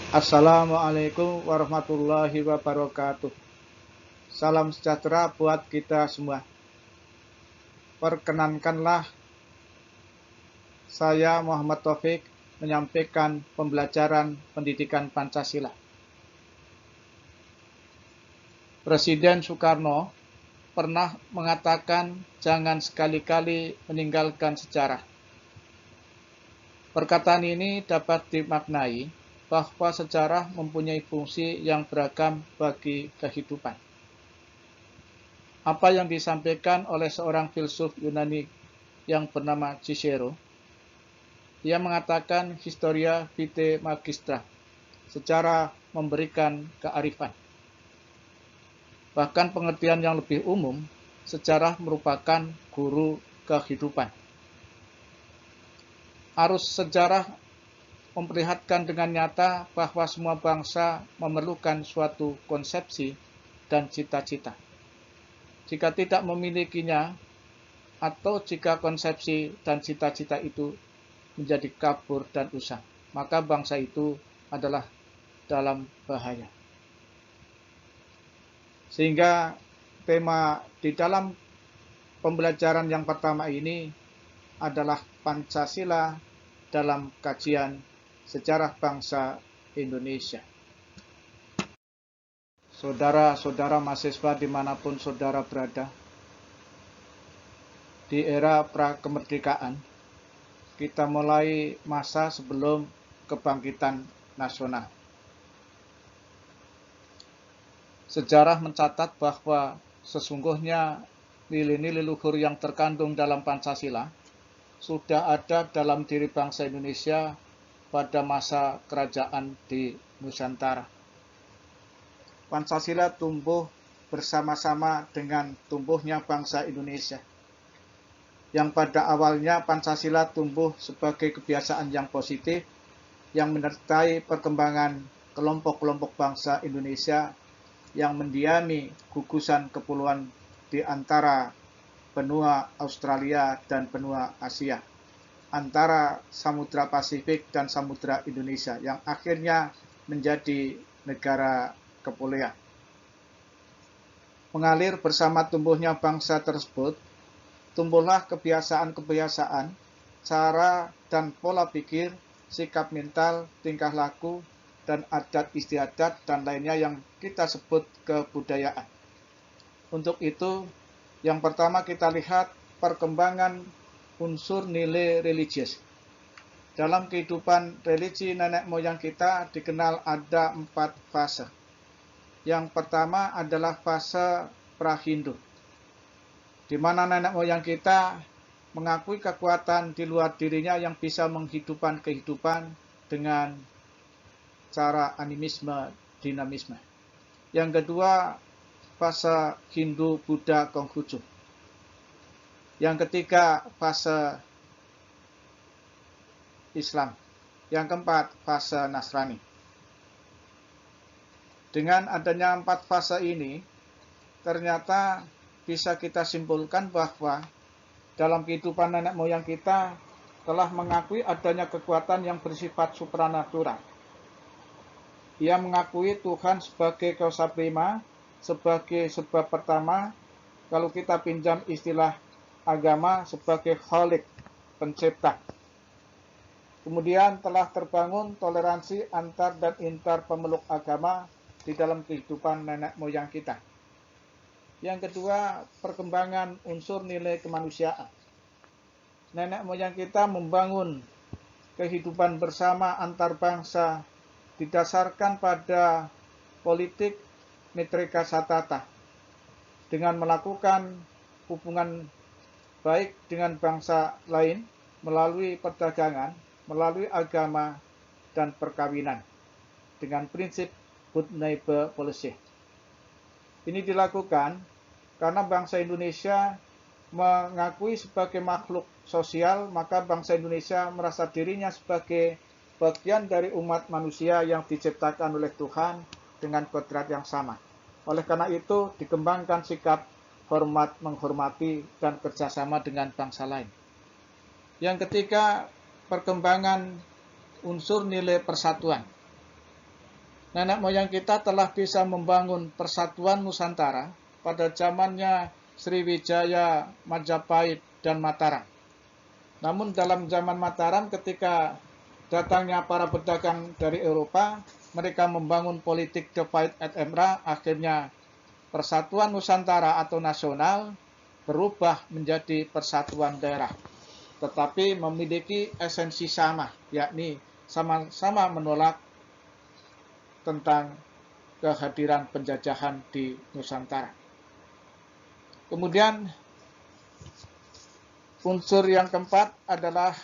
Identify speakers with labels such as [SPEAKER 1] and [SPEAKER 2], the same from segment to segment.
[SPEAKER 1] Assalamualaikum warahmatullahi wabarakatuh. Salam sejahtera buat kita semua. Perkenankanlah saya Muhammad Taufik menyampaikan pembelajaran pendidikan Pancasila. Presiden Soekarno pernah mengatakan jangan sekali-kali meninggalkan sejarah. Perkataan ini dapat dimaknai bahwa sejarah mempunyai fungsi yang beragam bagi kehidupan. Apa yang disampaikan oleh seorang filsuf Yunani yang bernama Cicero, ia mengatakan historia vitae magistra, sejarah memberikan kearifan. Bahkan pengertian yang lebih umum, sejarah merupakan guru kehidupan. Arus sejarah memperlihatkan dengan nyata bahwa semua bangsa memerlukan suatu konsepsi dan cita-cita. Jika tidak memilikinya, atau jika konsepsi dan cita-cita itu menjadi kabur dan usang, maka bangsa itu adalah dalam bahaya. Sehingga tema di dalam pembelajaran yang pertama ini adalah Pancasila dalam kajian sejarah bangsa Indonesia. Saudara-saudara mahasiswa dimanapun saudara berada, di era prakemerdekaan, kita mulai masa sebelum kebangkitan nasional. Sejarah mencatat bahwa sesungguhnya nilai-nilai luhur yang terkandung dalam Pancasila sudah ada dalam diri bangsa Indonesia pada masa kerajaan di Nusantara. Pancasila tumbuh bersama-sama dengan tumbuhnya bangsa Indonesia. Yang pada awalnya Pancasila tumbuh sebagai kebiasaan yang positif yang menyertai perkembangan kelompok-kelompok bangsa Indonesia yang mendiami gugusan kepulauan di antara benua Australia dan benua Asia, antara Samudra Pasifik dan Samudra Indonesia yang akhirnya menjadi negara kepulauan. Mengalir bersama tumbuhnya bangsa tersebut, tumbuhlah kebiasaan-kebiasaan, cara dan pola pikir, sikap mental, tingkah laku, dan adat istiadat dan lainnya yang kita sebut kebudayaan. Untuk itu, yang pertama kita lihat perkembangan unsur nilai religius. Dalam kehidupan religi nenek moyang kita dikenal ada 4 fase. Yang pertama adalah fase pra-Hindu, di mana nenek moyang kita mengakui kekuatan di luar dirinya yang bisa menghidupkan kehidupan dengan cara animisme, dinamisme. Yang kedua, fase Hindu, Buddha, Konghucu. Yang ketiga, fase Islam. Yang keempat, fase Nasrani. Dengan adanya 4 fase ini, ternyata bisa kita simpulkan bahwa dalam kehidupan nenek moyang kita telah mengakui adanya kekuatan yang bersifat supranatural. Ia mengakui Tuhan sebagai causa prima, sebagai sebab pertama, kalau kita pinjam istilah agama sebagai khalik, pencipta. Kemudian telah terbangun toleransi antar dan intar pemeluk agama di dalam kehidupan nenek moyang kita. Yang kedua, perkembangan unsur nilai kemanusiaan. Nenek moyang kita membangun kehidupan bersama antar bangsa didasarkan pada politik metrika satata dengan melakukan hubungan baik dengan bangsa lain melalui perdagangan, melalui agama, dan perkawinan dengan prinsip good neighbor policy. Ini dilakukan karena bangsa Indonesia mengakui sebagai makhluk sosial, maka bangsa Indonesia merasa dirinya sebagai bagian dari umat manusia yang diciptakan oleh Tuhan dengan kodrat yang sama. Oleh karena itu, dikembangkan sikap hormat, menghormati, dan kerjasama dengan bangsa lain. Yang ketiga, perkembangan unsur nilai persatuan. nenek moyang kita telah bisa membangun persatuan Nusantara pada zamannya Sriwijaya, Majapahit, dan Mataram. Namun dalam zaman Mataram ketika datangnya para pedagang dari Eropa, mereka membangun politik divide and emperor, akhirnya persatuan Nusantara atau nasional berubah menjadi persatuan daerah, tetapi memiliki esensi sama, yakni sama-sama menolak tentang kehadiran penjajahan di Nusantara. Kemudian unsur yang keempat adalah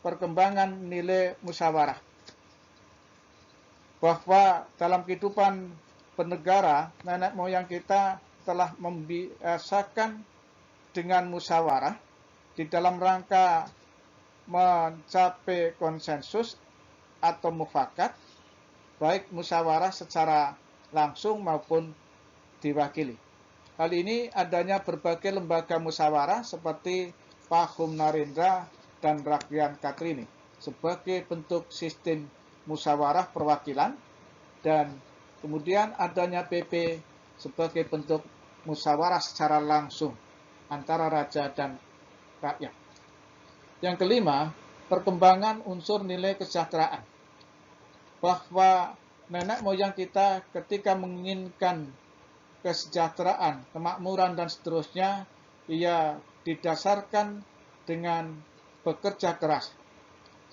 [SPEAKER 1] perkembangan nilai musyawarah. Bahwa dalam kehidupan bernegara, nenek moyang kita telah membiasakan dengan musyawarah di dalam rangka mencapai konsensus atau mufakat, baik musyawarah secara langsung maupun diwakili. Hal ini adanya berbagai lembaga musyawarah seperti Pahum Narendra dan Rakyat Katrini sebagai bentuk sistem musyawarah perwakilan, dan kemudian adanya PP sebagai bentuk musyawarah secara langsung antara raja dan rakyat. Yang kelima, perkembangan unsur nilai kesejahteraan. Bahwa nenek moyang kita ketika menginginkan kesejahteraan, kemakmuran, dan seterusnya, ia didasarkan dengan bekerja keras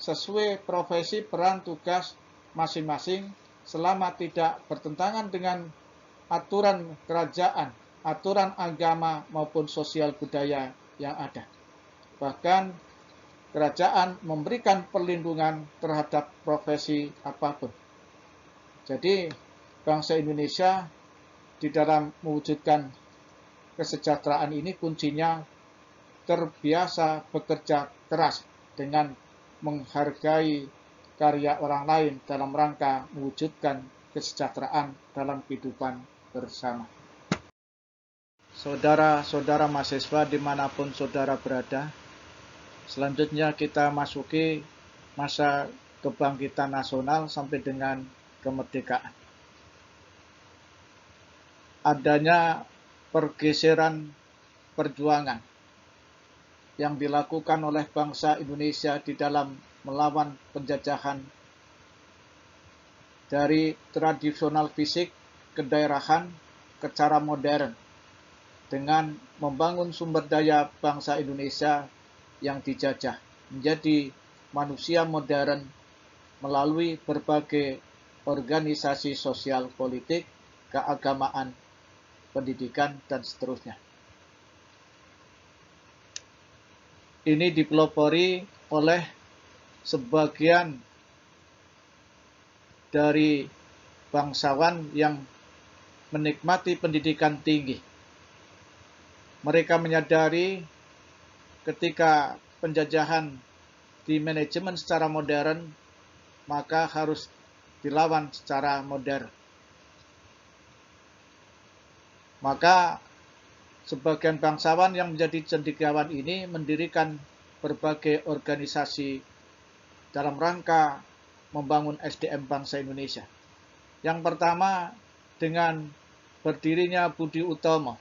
[SPEAKER 1] sesuai profesi peran tugas masing-masing selama tidak bertentangan dengan aturan kerajaan, aturan agama maupun sosial budaya yang ada. Bahkan kerajaan memberikan perlindungan terhadap profesi apapun. Jadi bangsa Indonesia di dalam mewujudkan kesejahteraan ini kuncinya terbiasa bekerja keras dengan menghargai karya orang lain dalam rangka mewujudkan kesejahteraan dalam kehidupan bersama. Saudara-saudara mahasiswa dimanapun saudara berada, selanjutnya kita masuki masa kebangkitan nasional sampai dengan kemerdekaan. Adanya pergeseran perjuangan yang dilakukan oleh bangsa Indonesia di dalam melawan penjajahan dari tradisional fisik ke daerahan ke cara modern dengan membangun sumber daya bangsa Indonesia yang dijajah menjadi manusia modern melalui berbagai organisasi sosial politik, keagamaan, pendidikan, dan seterusnya. Ini dipelopori oleh sebagian dari bangsawan yang menikmati pendidikan tinggi. Mereka menyadari ketika penjajahan di manajemen secara modern, maka harus dilawan secara modern. Maka sebagian bangsawan yang menjadi cendekiawan ini mendirikan berbagai organisasi dalam rangka membangun SDM bangsa Indonesia. Yang pertama dengan berdirinya Budi Utomo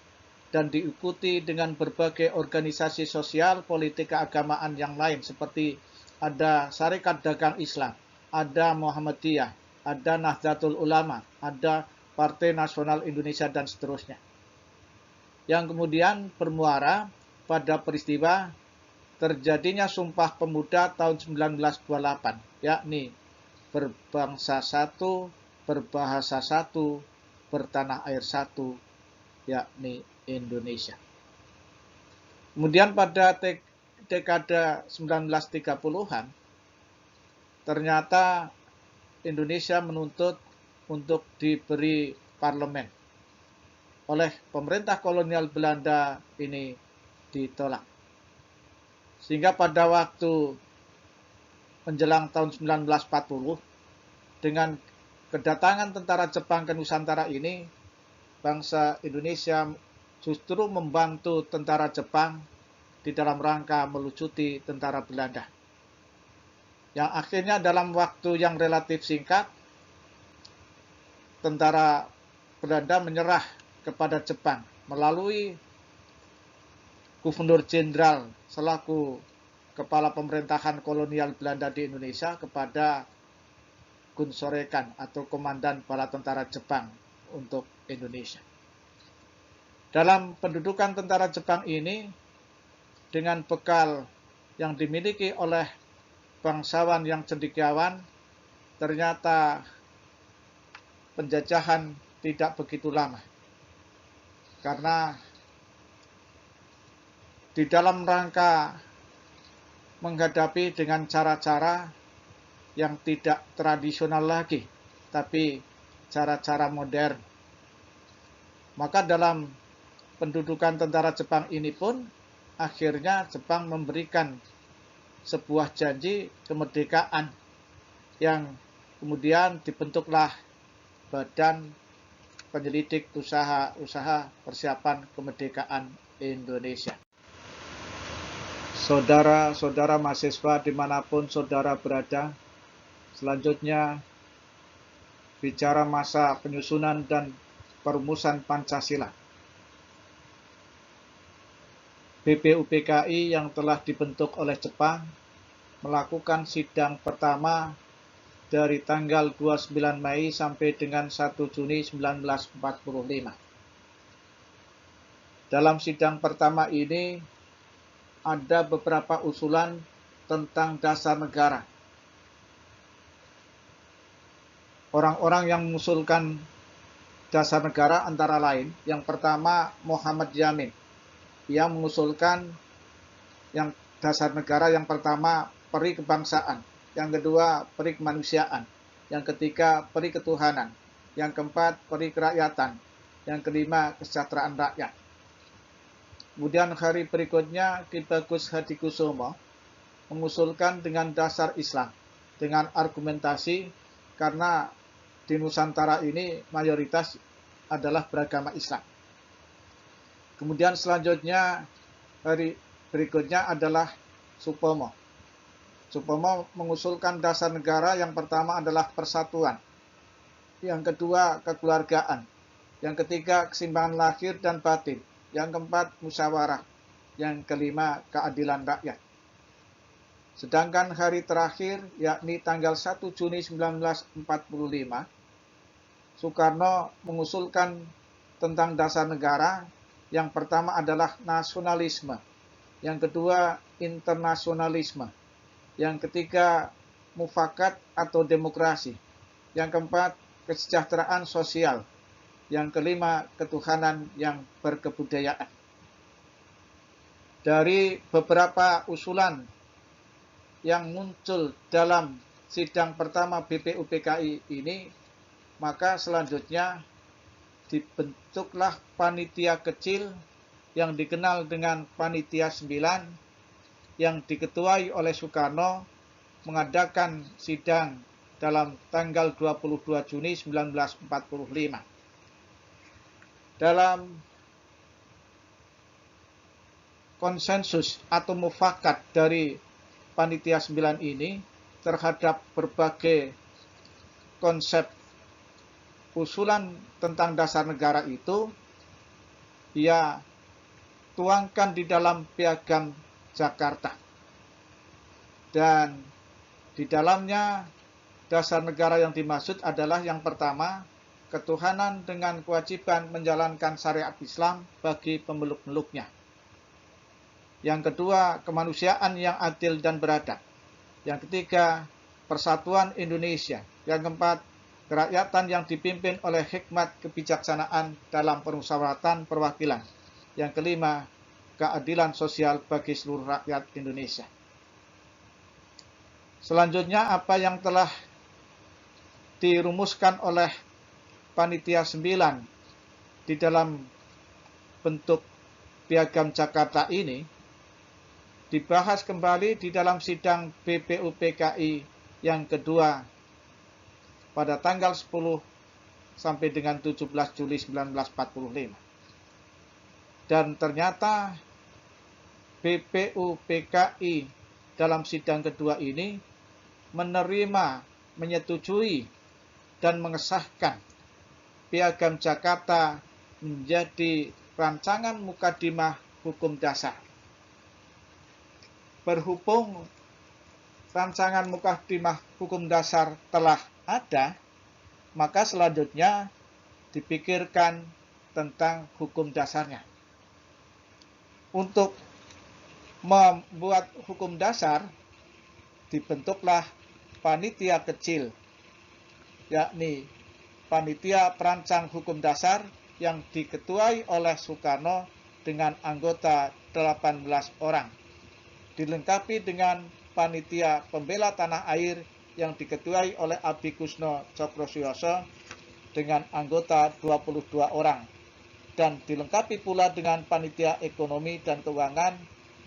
[SPEAKER 1] dan diikuti dengan berbagai organisasi sosial, politik, keagamaan yang lain seperti ada Sarekat Dagang Islam, ada Muhammadiyah, ada Nahdlatul Ulama, ada Partai Nasional Indonesia, dan seterusnya. Yang kemudian bermuara pada peristiwa terjadinya Sumpah Pemuda tahun 1928, yakni berbangsa satu, berbahasa satu, bertanah air satu, yakni Indonesia. Kemudian pada dekade 1930-an, ternyata Indonesia menuntut untuk diberi parlemen. Oleh pemerintah kolonial Belanda ini ditolak. Sehingga pada waktu menjelang tahun 1940, dengan kedatangan tentara Jepang ke Nusantara ini, bangsa Indonesia justru membantu tentara Jepang di dalam rangka melucuti tentara Belanda. Yang akhirnya dalam waktu yang relatif singkat, tentara Belanda menyerah kepada Jepang melalui Gubernur Jenderal selaku kepala pemerintahan kolonial Belanda di Indonesia kepada Gunsorekan atau komandan bala tentara Jepang untuk Indonesia. Dalam pendudukan tentara Jepang ini, dengan bekal yang dimiliki oleh bangsawan yang cendekiawan, ternyata penjajahan tidak begitu lama. Karena di dalam rangka menghadapi dengan cara-cara yang tidak tradisional lagi, tapi cara-cara modern, maka dalam pendudukan tentara Jepang ini pun akhirnya Jepang memberikan sebuah janji kemerdekaan yang kemudian dibentuklah Badan Penyelidik Usaha Persiapan Kemerdekaan Indonesia. Saudara-saudara mahasiswa dimanapun saudara berada, selanjutnya bicara masa penyusunan dan perumusan Pancasila. BPUPKI yang telah dibentuk oleh Jepang melakukan sidang pertama dari tanggal 29 Mei sampai dengan 1 Juni 1945. Dalam sidang pertama ini ada beberapa usulan tentang dasar negara. Orang-orang yang mengusulkan dasar negara antara lain, yang pertama Muhammad Yamin. Ia mengusulkan yang dasar negara yang pertama peri kebangsaan, yang kedua peri kemanusiaan, yang ketiga peri ketuhanan, yang keempat peri kerakyatan, yang kelima kesejahteraan rakyat. Kemudian hari berikutnya Ki Bagus Hadikusumo mengusulkan dengan dasar Islam, dengan argumentasi karena di Nusantara ini mayoritas adalah beragama Islam. Kemudian selanjutnya hari berikutnya adalah Supomo. Supomo mengusulkan dasar negara yang pertama adalah persatuan, yang kedua kekeluargaan, yang ketiga keseimbangan lahir dan batin, yang keempat musyawarah, yang kelima keadilan rakyat. Sedangkan hari terakhir yakni tanggal 1 Juni 1945, Soekarno mengusulkan tentang dasar negara. Yang pertama adalah nasionalisme, yang kedua internasionalisme, yang ketiga mufakat atau demokrasi, yang keempat kesejahteraan sosial, yang kelima ketuhanan yang berkebudayaan. Dari beberapa usulan yang muncul dalam sidang pertama BPUPKI ini, maka selanjutnya dibentuklah panitia kecil yang dikenal dengan Panitia 9 yang diketuai oleh Soekarno mengadakan sidang dalam tanggal 22 Juni 1945. Dalam konsensus atau mufakat dari Panitia 9 ini terhadap berbagai konsep usulan tentang dasar negara itu, ia tuangkan di dalam Piagam Jakarta. Dan di dalamnya dasar negara yang dimaksud adalah yang pertama, ketuhanan dengan kewajiban menjalankan syariat Islam bagi pemeluk-meluknya. Yang kedua, kemanusiaan yang adil dan beradab. Yang ketiga, persatuan Indonesia. Yang keempat, kerakyatan yang dipimpin oleh hikmat kebijaksanaan dalam permusyawaratan perwakilan. Yang kelima, keadilan sosial bagi seluruh rakyat Indonesia. Selanjutnya, apa yang telah dirumuskan oleh Panitia 9 di dalam bentuk Piagam Jakarta ini dibahas kembali di dalam sidang BPUPKI yang kedua pada tanggal 10 sampai dengan 17 Juli 1945. Dan ternyata BPUPKI dalam sidang kedua ini menerima, menyetujui, dan mengesahkan Piagam Jakarta menjadi rancangan mukadimah hukum dasar. Berhubung rancangan mukadimah hukum dasar telah ada, maka selanjutnya dipikirkan tentang hukum dasarnya. Untuk membuat hukum dasar, dibentuklah panitia kecil, yakni Panitia Perancang Hukum Dasar yang diketuai oleh Soekarno dengan anggota 18 orang. Dilengkapi dengan Panitia Pembela Tanah Air yang diketuai oleh Abi Kusno Cokrosuyoso dengan anggota 22 orang. Dan dilengkapi pula dengan Panitia Ekonomi dan Keuangan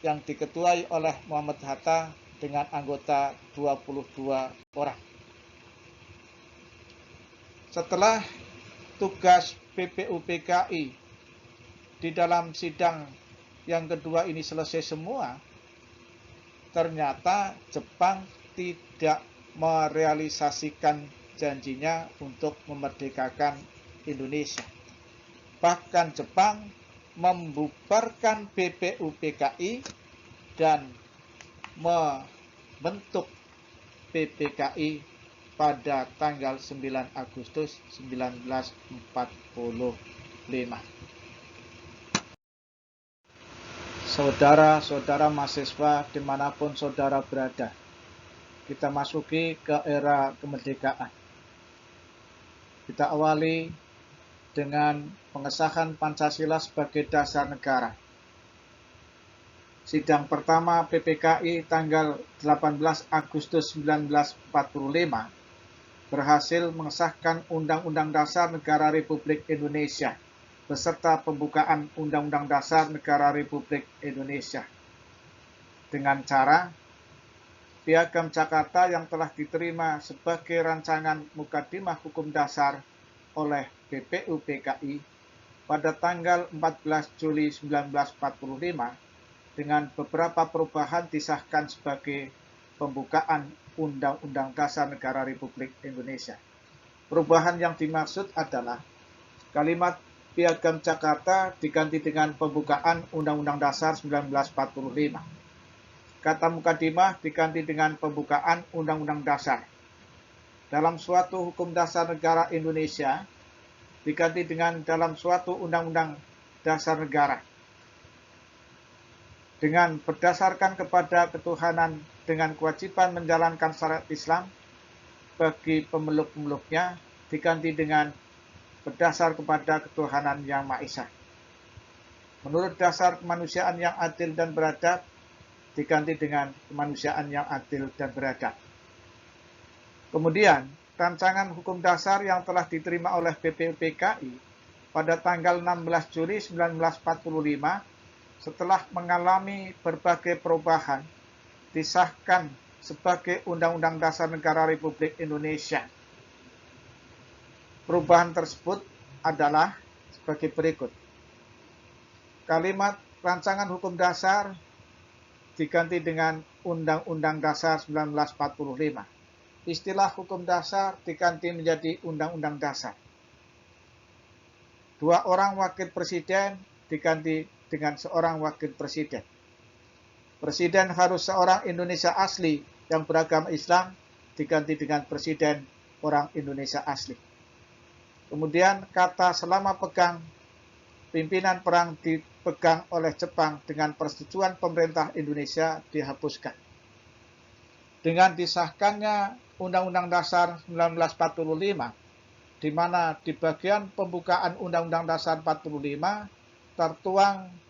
[SPEAKER 1] yang diketuai oleh Muhammad Hatta dengan anggota 22 orang. Setelah tugas BPUPKI di dalam sidang yang kedua ini selesai semua, ternyata Jepang tidak merealisasikan janjinya untuk memerdekakan Indonesia. Bahkan Jepang membubarkan BPUPKI dan membentuk PPKI pada tanggal 9 Agustus 1945. Saudara-saudara mahasiswa dimanapun saudara berada, kita masuki ke era kemerdekaan. Kita awali dengan pengesahan Pancasila sebagai dasar negara. Sidang pertama PPKI tanggal 18 Agustus 1945 berhasil mengesahkan Undang-Undang Dasar Negara Republik Indonesia beserta pembukaan Undang-Undang Dasar Negara Republik Indonesia dengan cara Piagam Jakarta yang telah diterima sebagai rancangan mukadimah hukum dasar oleh BPUPKI pada tanggal 14 Juli 1945 dengan beberapa perubahan disahkan sebagai pembukaan Undang-Undang Dasar Negara Republik Indonesia. Perubahan yang dimaksud adalah kalimat Piagam Jakarta diganti dengan pembukaan Undang-Undang Dasar 1945. Kata mukadimah diganti dengan pembukaan Undang-Undang Dasar. Dalam suatu hukum dasar negara Indonesia diganti dengan dalam suatu Undang-Undang Dasar Negara. Dengan berdasarkan kepada ketuhanan dengan kewajiban menjalankan syariat Islam bagi pemeluk-pemeluknya diganti dengan berdasar kepada ketuhanan yang Maha Esa. Menurut dasar kemanusiaan yang adil dan beradab diganti dengan kemanusiaan yang adil dan beradab. Kemudian, rancangan hukum dasar yang telah diterima oleh BPUPKI pada tanggal 16 Juli 1945 setelah mengalami berbagai perubahan, disahkan sebagai Undang-Undang Dasar Negara Republik Indonesia. Perubahan tersebut adalah sebagai berikut. Kalimat rancangan hukum dasar diganti dengan Undang-Undang Dasar 1945. Istilah hukum dasar diganti menjadi Undang-Undang Dasar. 2 orang wakil presiden diganti dengan seorang wakil presiden. Presiden harus seorang Indonesia asli yang beragama Islam diganti dengan presiden orang Indonesia asli. Kemudian kata selama pegang pimpinan perang dipegang oleh Jepang dengan persetujuan pemerintah Indonesia dihapuskan. Dengan disahkannya Undang-Undang Dasar 1945, di mana di bagian pembukaan Undang-Undang Dasar 45 tertuang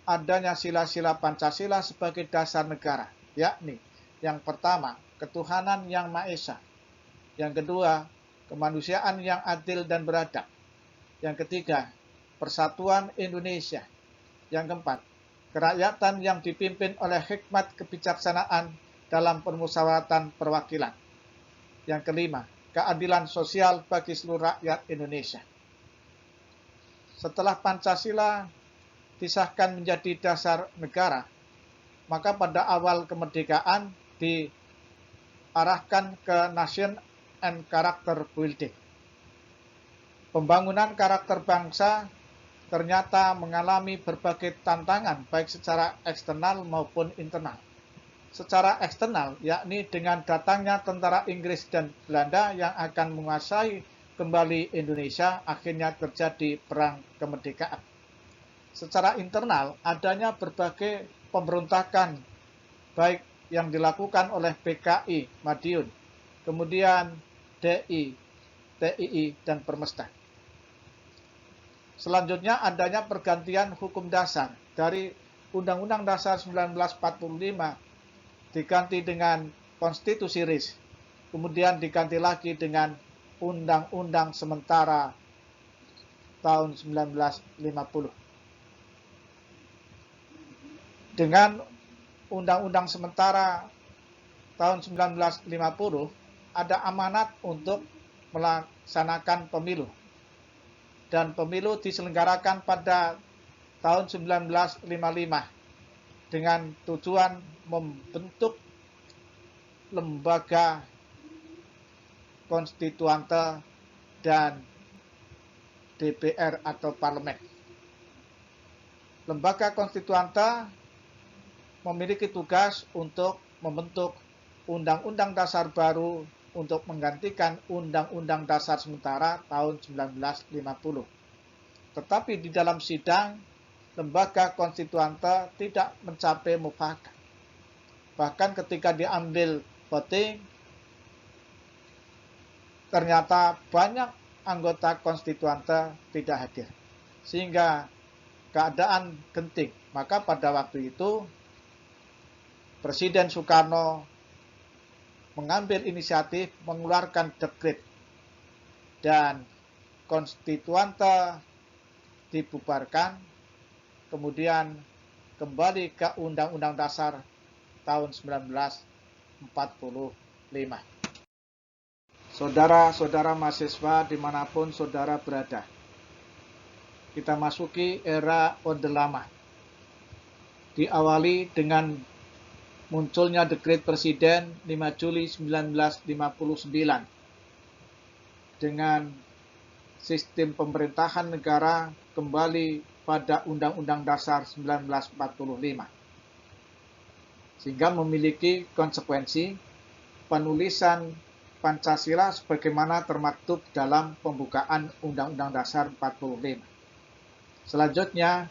[SPEAKER 1] adanya sila-sila Pancasila sebagai dasar negara, yakni yang pertama, ketuhanan yang Maha Esa. Yang kedua, kemanusiaan yang adil dan beradab. Yang ketiga, persatuan Indonesia. Yang keempat, kerakyatan yang dipimpin oleh hikmat kebijaksanaan dalam permusyawaratan perwakilan. Yang kelima, keadilan sosial bagi seluruh rakyat Indonesia. Setelah Pancasila disahkan menjadi dasar negara, maka pada awal kemerdekaan diarahkan ke Nation and Character Building. Pembangunan karakter bangsa ternyata mengalami berbagai tantangan baik secara eksternal maupun internal. Secara eksternal, yakni dengan datangnya tentara Inggris dan Belanda yang akan menguasai kembali Indonesia, akhirnya terjadi perang kemerdekaan. Secara internal, adanya berbagai pemberontakan baik yang dilakukan oleh PKI Madiun, kemudian DI, TII, dan Permesta. Selanjutnya adanya pergantian hukum dasar dari Undang-Undang Dasar 1945 diganti dengan Konstitusi RIS, kemudian diganti lagi dengan Undang-Undang Sementara tahun 1950. Dengan Undang-Undang Sementara tahun 1950 ada amanat untuk melaksanakan pemilu. Dan pemilu diselenggarakan pada tahun 1955 dengan tujuan membentuk lembaga konstituante dan DPR atau parlemen. Lembaga konstituante memiliki tugas untuk membentuk undang-undang dasar baru untuk menggantikan Undang-Undang Dasar Sementara tahun 1950. Tetapi di dalam sidang, lembaga konstituante tidak mencapai mufakat. Bahkan ketika diambil voting, ternyata banyak anggota konstituante tidak hadir. Sehingga keadaan genting. Maka pada waktu itu, Presiden Soekarno mengambil inisiatif mengeluarkan dekret dan konstituante dibubarkan, kemudian kembali ke Undang-Undang Dasar tahun 1945. Saudara-saudara mahasiswa dimanapun saudara berada, kita masuki era Orde Lama. Diawali dengan munculnya dekret Presiden 5 Juli 1959 dengan sistem pemerintahan negara kembali pada Undang-Undang Dasar 1945. Sehingga memiliki konsekuensi penulisan Pancasila sebagaimana termaktub dalam pembukaan Undang-Undang Dasar 45. Selanjutnya,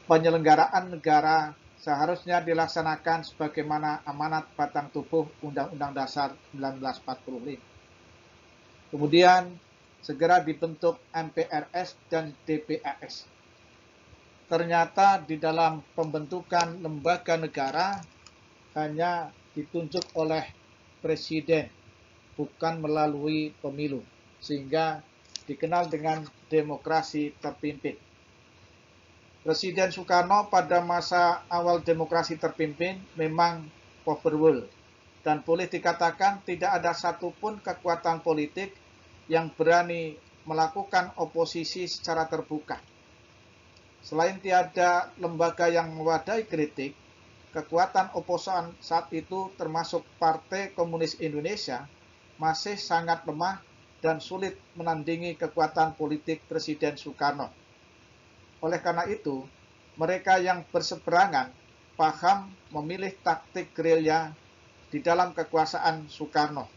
[SPEAKER 1] penyelenggaraan negara seharusnya dilaksanakan sebagaimana amanat batang tubuh Undang-Undang Dasar 1945. Kemudian segera dibentuk MPRS dan DPRS. Ternyata di dalam pembentukan lembaga negara hanya ditunjuk oleh presiden, bukan melalui pemilu, sehingga dikenal dengan demokrasi terpimpin. Presiden Soekarno pada masa awal demokrasi terpimpin memang powerful dan boleh dikatakan tidak ada satupun kekuatan politik yang berani melakukan oposisi secara terbuka. Selain tiada lembaga yang mewadai kritik, kekuatan oposan saat itu termasuk Partai Komunis Indonesia masih sangat lemah dan sulit menandingi kekuatan politik Presiden Soekarno. Oleh karena itu, mereka yang berseberangan paham memilih taktik gerilya di dalam kekuasaan Soekarno.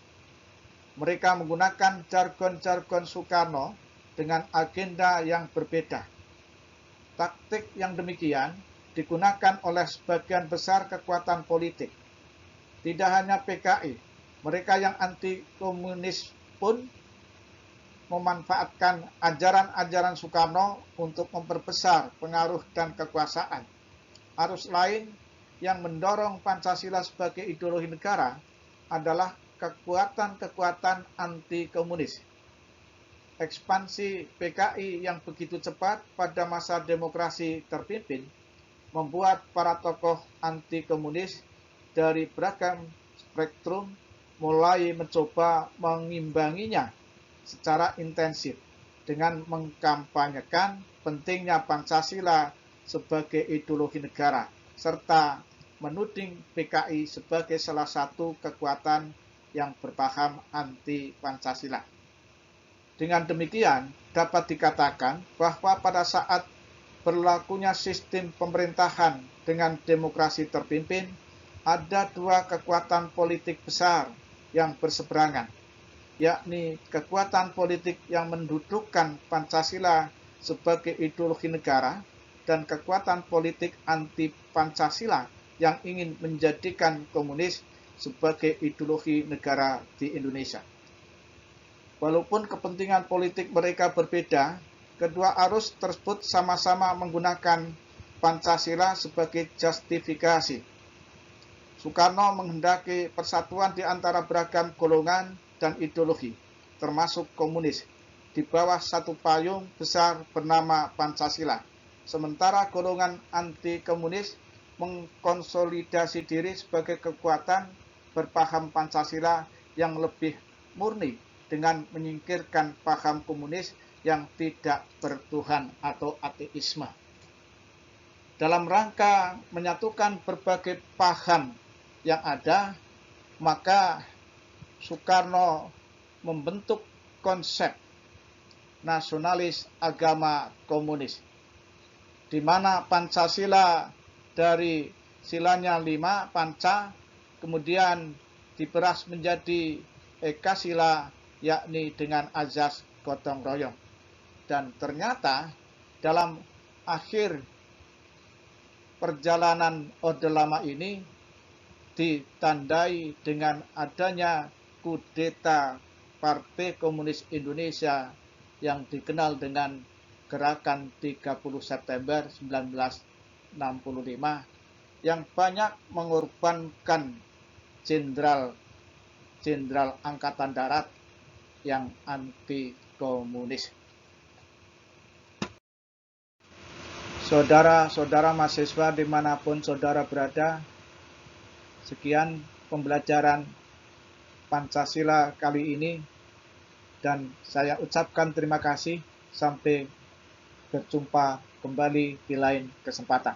[SPEAKER 1] Mereka menggunakan jargon-jargon Soekarno dengan agenda yang berbeda. Taktik yang demikian digunakan oleh sebagian besar kekuatan politik. Tidak hanya PKI, mereka yang anti komunis pun memanfaatkan ajaran-ajaran Soekarno untuk memperbesar pengaruh dan kekuasaan. Arus lain yang mendorong Pancasila sebagai ideologi negara adalah kekuatan-kekuatan anti-komunis. Ekspansi PKI yang begitu cepat pada masa demokrasi terpimpin membuat para tokoh anti-komunis dari beragam spektrum mulai mencoba mengimbanginya secara intensif dengan mengkampanyekan pentingnya Pancasila sebagai ideologi negara serta menuding PKI sebagai salah satu kekuatan yang berpaham anti Pancasila. Dengan demikian, dapat dikatakan bahwa pada saat berlakunya sistem pemerintahan dengan demokrasi terpimpin, ada dua kekuatan politik besar yang berseberangan, yakni kekuatan politik yang mendudukkan Pancasila sebagai ideologi negara dan kekuatan politik anti-Pancasila yang ingin menjadikan komunis sebagai ideologi negara di Indonesia. Walaupun kepentingan politik mereka berbeda, kedua arus tersebut sama-sama menggunakan Pancasila sebagai justifikasi. Soekarno menghendaki persatuan di antara beragam golongan dan ideologi, termasuk komunis, di bawah satu payung besar bernama Pancasila. Sementara golongan anti-komunis mengkonsolidasi diri sebagai kekuatan berpaham Pancasila yang lebih murni dengan menyingkirkan paham komunis yang tidak bertuhan atau ateisme. Dalam rangka menyatukan berbagai paham yang ada, maka Soekarno membentuk konsep nasionalis agama komunis, di mana Pancasila dari silanya 5, Panca, kemudian diperas menjadi Ekasila, yakni dengan azas gotong royong. Dan ternyata dalam akhir perjalanan Orde Lama ini ditandai dengan adanya kudeta Partai Komunis Indonesia yang dikenal dengan Gerakan 30 September 1965 yang banyak mengorbankan jenderal Angkatan Darat yang anti komunis. Saudara-saudara mahasiswa dimanapun saudara berada, sekian pembelajaran Pancasila kali ini, dan saya ucapkan terima kasih. Sampai berjumpa kembali di lain kesempatan.